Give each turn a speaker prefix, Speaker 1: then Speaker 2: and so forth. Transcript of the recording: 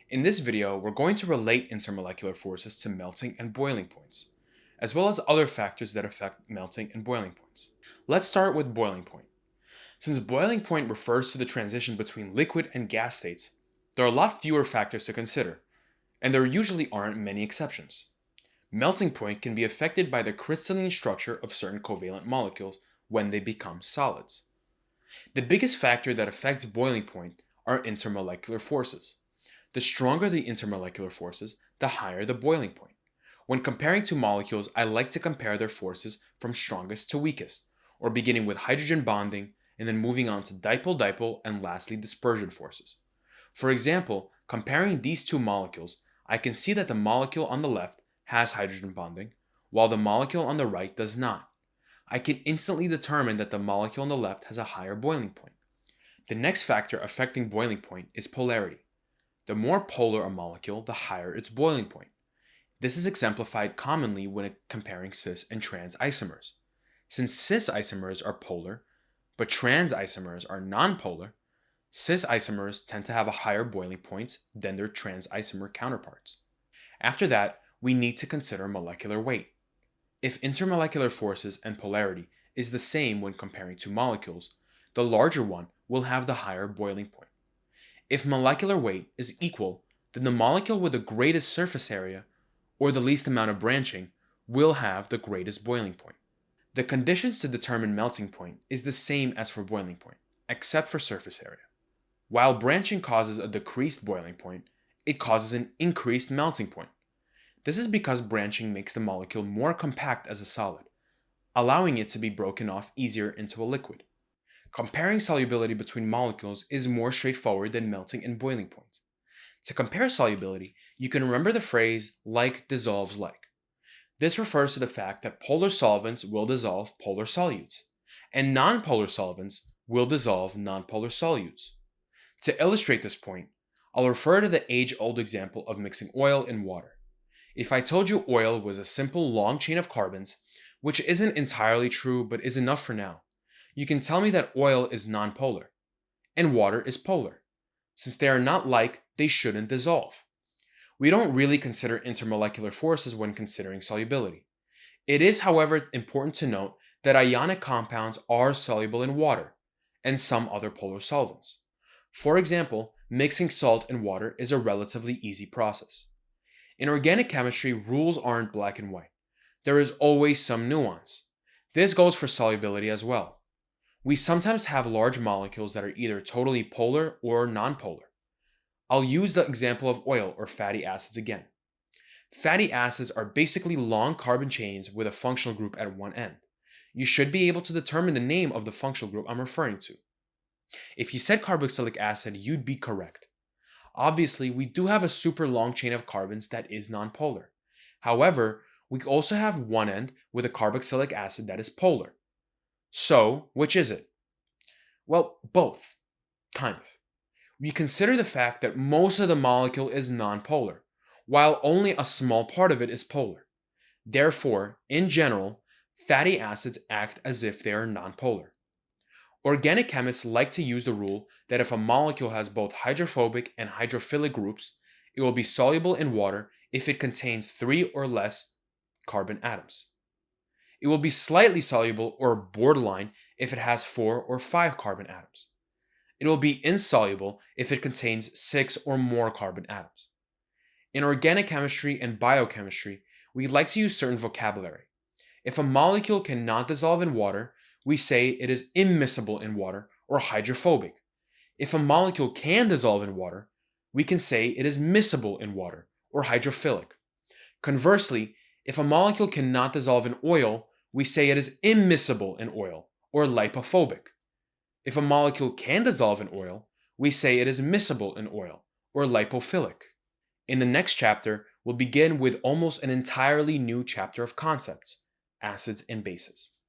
Speaker 1: In this video, we're going to relate intermolecular forces to melting and boiling points, as well as other factors that affect melting and boiling points. Let's start with boiling point. Since boiling point refers to the transition between liquid and gas states, there are a lot fewer factors to consider, and there usually aren't many exceptions. Melting point can be affected by the crystalline structure of certain covalent molecules when they become solids. The biggest factor that affects boiling point are intermolecular forces. The stronger the intermolecular forces, the higher the boiling point. When comparing two molecules, I like to compare their forces from strongest to weakest, or beginning with hydrogen bonding and then moving on to dipole-dipole and lastly dispersion forces. For example, comparing these two molecules, I can see that the molecule on the left has hydrogen bonding, while the molecule on the right does not. I can instantly determine that the molecule on the left has a higher boiling point. The next factor affecting boiling point is polarity. The more polar a molecule, the higher its boiling point. This is exemplified commonly when comparing cis and trans isomers. Since cis isomers are polar, but trans isomers are nonpolar, cis isomers tend to have a higher boiling point than their trans isomer counterparts. After that, we need to consider molecular weight. If intermolecular forces and polarity is the same when comparing two molecules, the larger one will have the higher boiling point. If molecular weight is equal, then the molecule with the greatest surface area, or the least amount of branching, will have the greatest boiling point. The conditions to determine melting point is the same as for boiling point, except for surface area. While branching causes a decreased boiling point, it causes an increased melting point. This is because branching makes the molecule more compact as a solid, allowing it to be broken off easier into a liquid. Comparing solubility between molecules is more straightforward than melting and boiling points. To compare solubility, you can remember the phrase like dissolves like. This refers to the fact that polar solvents will dissolve polar solutes, and nonpolar solvents will dissolve nonpolar solutes. To illustrate this point, I'll refer to the age-old example of mixing oil and water. If I told you oil was a simple long chain of carbons, which isn't entirely true but is enough for now, you can tell me that oil is nonpolar, and water is polar. Since they are not like, they shouldn't dissolve. We don't really consider intermolecular forces when considering solubility. It is, however, important to note that ionic compounds are soluble in water, and some other polar solvents. For example, mixing salt and water is a relatively easy process. In organic chemistry, rules aren't black and white. There is always some nuance. This goes for solubility as well. We sometimes have large molecules that are either totally polar or nonpolar. I'll use the example of oil or fatty acids again. Fatty acids are basically long carbon chains with a functional group at one end. You should be able to determine the name of the functional group I'm referring to. If you said carboxylic acid, you'd be correct. Obviously, we do have a super long chain of carbons that is nonpolar. However, we also have one end with a carboxylic acid that is polar. So, which is it? Well, both. Kind of. We consider the fact that most of the molecule is nonpolar, while only a small part of it is polar. Therefore, in general, fatty acids act as if they are nonpolar. Organic chemists like to use the rule that if a molecule has both hydrophobic and hydrophilic groups, it will be soluble in water if it contains 3 or less carbon atoms. It will be slightly soluble or borderline if it has 4 or 5 carbon atoms. It will be insoluble if it contains 6 or more carbon atoms. In organic chemistry and biochemistry, we like to use certain vocabulary. If a molecule cannot dissolve in water, we say it is immiscible in water or hydrophobic. If a molecule can dissolve in water, we can say it is miscible in water or hydrophilic. Conversely, if a molecule cannot dissolve in oil, we say it is immiscible in oil or lipophobic. If a molecule can dissolve in oil, we say it is miscible in oil or lipophilic. In the next chapter, we'll begin with almost an entirely new chapter of concepts, acids and bases.